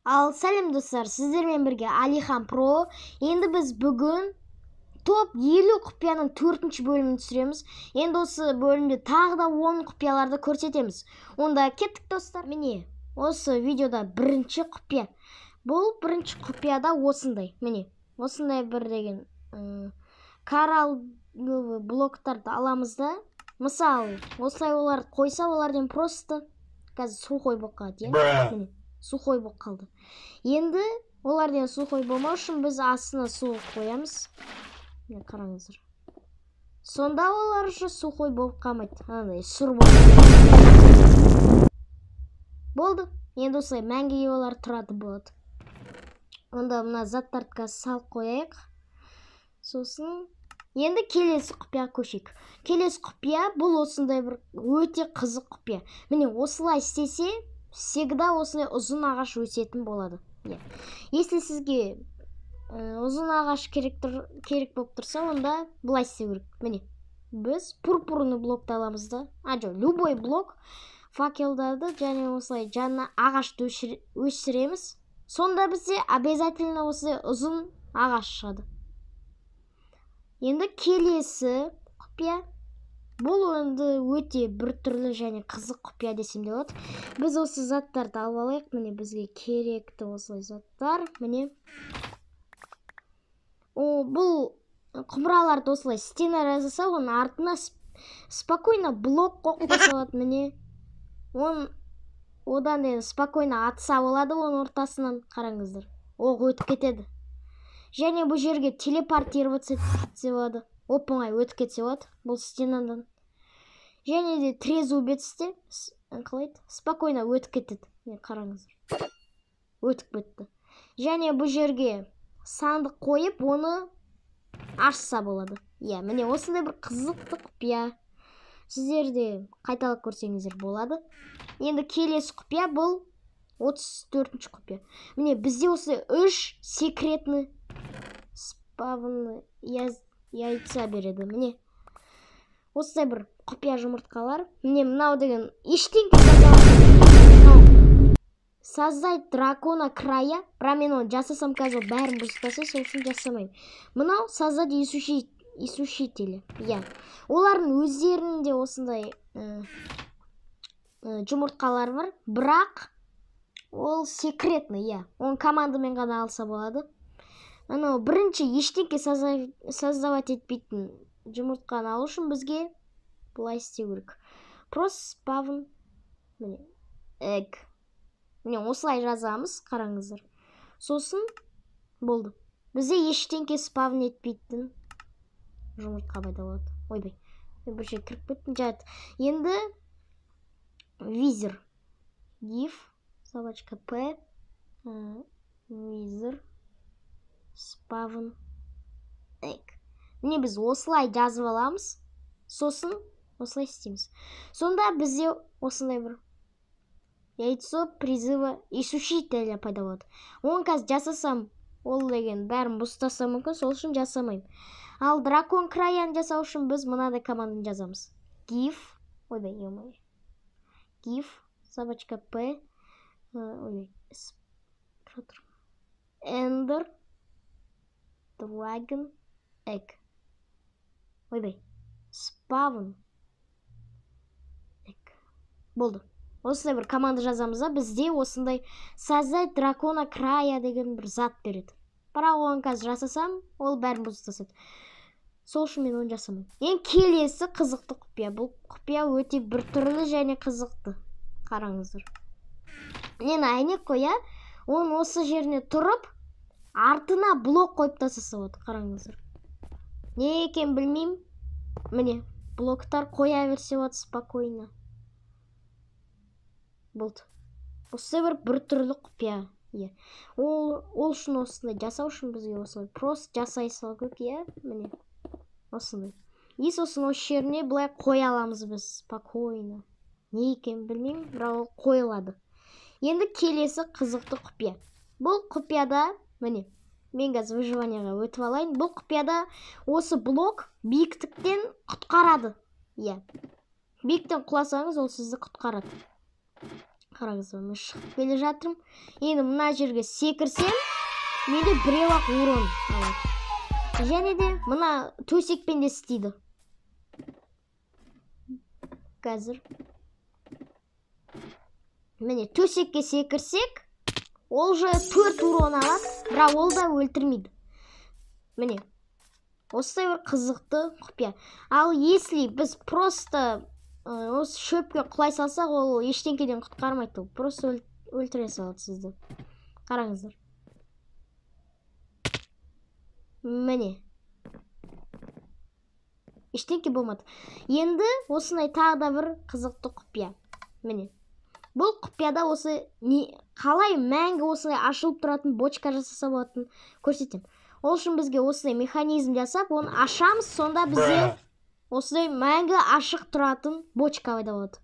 Ал сәлем достар, сіздермен бірге Алихан Про. Енді біз бүгін топ 50 құпияның 4-ші бөлімін түсіреміз. Енді осы бөлімде тағы да 10 құпияларды көрсетеміз. Онда кеттік достар. Міне, осы видеода бірінші құпия. Бұл бірінші құпияда осындай. Міне, осындай бір деген кораллы блоктарды аламыз да. Мысалы, осылай олар қойса, олардан просто қазір сухой болып қалады, Міне, сухой болып қалды. Енді олардан сухой болмау үшін біз астына су қоямыз. Міне, қараңыздар. Сонда олар уже сухой болып қалмайды. Андай сұр болды. Енді осылай мәңгіге олар тұрады болады. Онда мына заттарды қазір салып қояйық. Сосын енді келесі құпияға көшейік. Келесі құпия бұл осындай бір өте қызық құпия. Міне осылай істесе, всегда осылай ұзын ағаш өсетін болады. Если сізге ұзын ағаш керек болып тұрса, онда бұлай істеу керек. Міне, біз пурпурный блокты аламыз да. Любой блок факелдарды және осылай жанына ағашты өсіреміз. Сонда бізде обязательно осылай ұзын ағаш шығады. Енді келесі құпия. Бұл енді өте біртүрлі және қызық құпия десем де болады. Біз осы заттарды алып алайық. Міне бізге керекті осылай заттар. Міне. Бұл құмыраларды осылай стена жасаса, оның артына спокойно блок қоқып салады. Міне. Одан да спокойно атса болады, оның ортасынан қараңыздар. Оқ өтіп кетеді. Және бұл жерге телепортироваться етсе болады. Оп-оңай өтіп кетсе болады. Бұл стенадан. Және де трезубецте спокойно өтіп кетеді. Қараңыздар. Өтіп кетті. Және бұл жерге сандық қойып, оны ашса болады. Міне осындай бір қызықты құпия. Сіздер де қайталап көрсеңіздер болады. Енді келесі құпия бұл 34-ші құпия. Міне бізде осы 3 секретный спавн яйца береді. Міне осылай бір құпия жұмыртқалар. Міне мынау деген ештеңке создать дракона края. Бірақ мен оны жасасам қазір бәрін бұзықтаса, сол үшін жасамаймын. Мынау создать иссушители. Олардың өздерінде осындай жұмыртқалар бар. Бірақ ол секретный, оны командамен ғана алса болады. Анау бірінші ештеңке создавать етпейтін жұмыртқаны алу үшін бізге бұлай істеу керек. Просто спавн, міне, egg. Міне осылай жазамыз, қараңыздар. Сосын болды. Бізде ештеңке спавн етпейтін жұмыртқа пайда болады. Ойбай, бір жер кіріп кеттім, жат. Енді визер. Give собачка P визер спавн egg. Міне біз осылай жазып аламыз. Сосын осылай істейміз. Сонда бізде осындай бір яйцо призыва иссушителя пайда болады. Оны қазір жасасам, ол деген бәрін бұзтасам мүмкін, сол үшін жасамаймын. Ал дракон краян жасау үшін біз мынадай команданы жазамыз. Give, give собачка P Ender Dragon Egg. Spawn Egg. Болды. Осындай бір команда жазамыз да, бізде осындай создать дракона края деген бір зат береді. Бірақ оған қазір жасасам, ол бәрін бұзып тастайды. Сол үшін мен оны жасамаймын. Ең келесі қызықты құпия. Бұл құпия өте біртүрлі және қызықты. Қараңыздар. Мен әйнек қоя, оның осы жеріне тұрып, артына блок қойып тастаса болады. Қараңыздар. Не екен білмеймін. Міне, блоктар қоя берсе болады спокойно. Болды. Осы бір түрлі құпия. Ол үшін осындай жасау үшін бізге осылай просто жасай салу керек. Міне, осындай. Сосын осы жеріне бұлай қоя аламыз біз спокойно. Не екен білмеймін, бірақ ол қойылады. Енді келесі қызықты құпия. Бұл құпияда, міне, мен қазір выживанияға өтіп алайын. Бұл құпияда осы блок биіктіктен құтқарады. Биіктен құласаңыз, ол сізді құтқарады. Қараңыздар, мен шығып келе жатырмын. Енді мына жерге секірсем, менде біреу-ақ урон алады. Және де мына төсекпен де істейді. Қазір. Міне төсекке секірсек, ол же 4 урон алады, бірақ ол да өлтірмейді. Міне. Осылай бір қызықты құпия. Ал если біз просто осы шөпке құлай салсақ, ол ештеңкеден құтқармайды. Просто өлтіре салады сізді. Қараңыздар. Міне. Ештеңке болмады. Енді осындай тағы да бір қызықты құпия. Міне. Бұл құпияда осы қалай мәңгі осылай ашылып тұратын бочка жасаса болатынын көрсетемін. Ол үшін бізге осылай механизм жасап, оны ашамыз, сонда бізде осылай мәңгі ашық тұратын бочка пайда болады.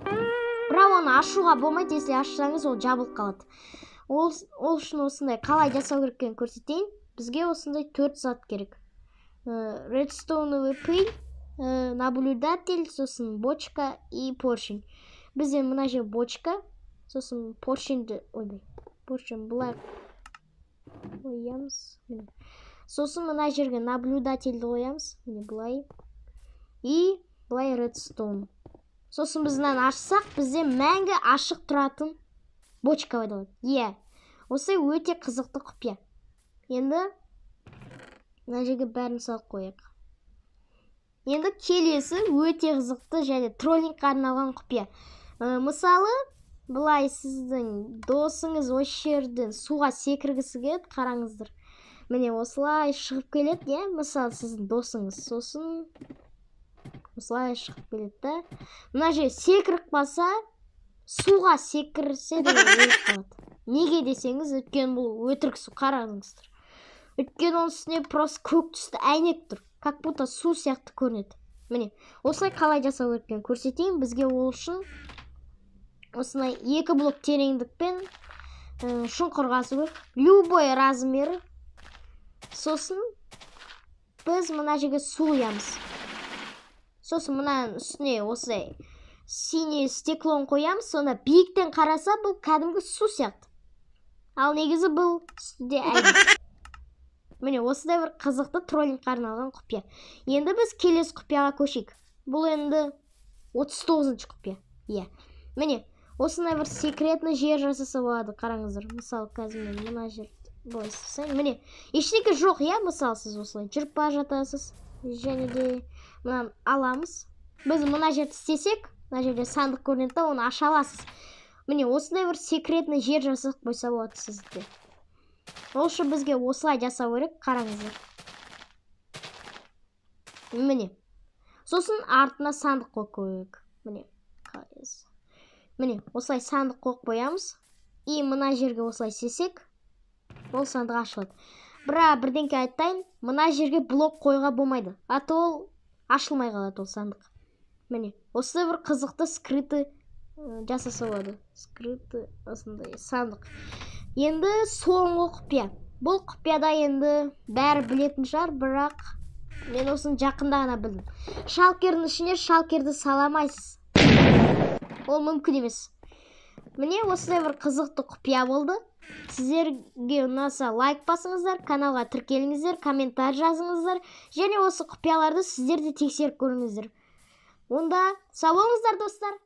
Бірақ оны ашуға болмайды, если ашсаңыз, ол жабылып қалады. Ол үшін осындай қалай жасау керек екенін көрсетейін. Бізге осындай 4 зат керек. Редстоуновый пыль, наблюдатель, сосын бочка и поршень. Бізде мына жер бочка, сосын поршеньді, поршень бұлай қоямыз. Сосын мына жерге наблюдательді қоямыз. Міне бұлай. И бұлай редстоун. Сосын бізден ашсақ, бізде мәңгі ашық тұратын бочка пайда болады. Осы өте қызықты құпия. Енді мына жерге бәрін салып қояйық. Енді келесі өте қызықты және троллингқа арналған құпия. Мысалы, бұлай сіздің досыңыз осы жерден суға секіргісі келеді, қараңыздар. Міне осылай шығып келеді, мысалы сіздің досыңыз. Сосын осылай шығып келеді. Мына жер секіріп қалса, суға секірсе де өліп қалады. Неге десеңіз, өйткені бұл өтірік су, қараңыздар. Өйткені оның үстіне просто көк түсті әйнек тұр. Как будто су сияқты көрінеді. Міне, осылай қалай жасау керек екенін көрсетейін. Бізге ол үшін осындай 2 блок тереңдікпен шұңқыр қазу керек. Любой размері. Сосын біз мына жерге су құямыз. Сосын мына үстіне осылай синий стеклон қоямыз. Сонда биіктен қараса, бұл кәдімгі су сияқты. Ал негізі бұл үстінде әйнек. Міне осындай бір қызықты троллингқа арналған құпия. Енді біз келесі құпияға көшейік. Бұл енді 39-шы құпия. Міне осындай бір секретный жер жасаса болады, қараңыздар. Мысалы, қазір мен мына жер былай істесем, міне ештеңе жоқ, мысалы сіз осылай жүріп бара жатасыз. Және де мынаны аламыз. Біз мына жерді істесек, мына жерде сандық көрінеді, оны аша аласыз. Міне осындай бір секретный жер жасап қойса болады сізде. Ол үшін бізге осылай жасау керек, қараңыздар. Міне. Сосын артына сандық қойып қояйық. Міне, осылай сандық қойып қоямыз. И мына жерге осылай сесек, ол сандық ашылады. Бірақ бірдеңке айтайын, мына жерге блок қойға болмайды. Аты ол ашылмай қалады ол сандық. Міне, осылай бір қызықты скрыты жасаса болады. Скрыты осындай сандық. Енді соңғы құпия. Бұл құпияда енді бәрі білетін шығар, бірақ мен осыны жақында ғана білдім. Шалкердің ішіне шалкерді саламайсыз. Ол мүмкін емес. Міне осындай бір қызықты құпия болды. Сіздерге ұнаса лайк басыңыздар, каналға тіркеліңіздер, комментарий жазыңыздар, және осы құпияларды сіздер де тексеріп көріңіздер. Онда сау болыңыздар, достар.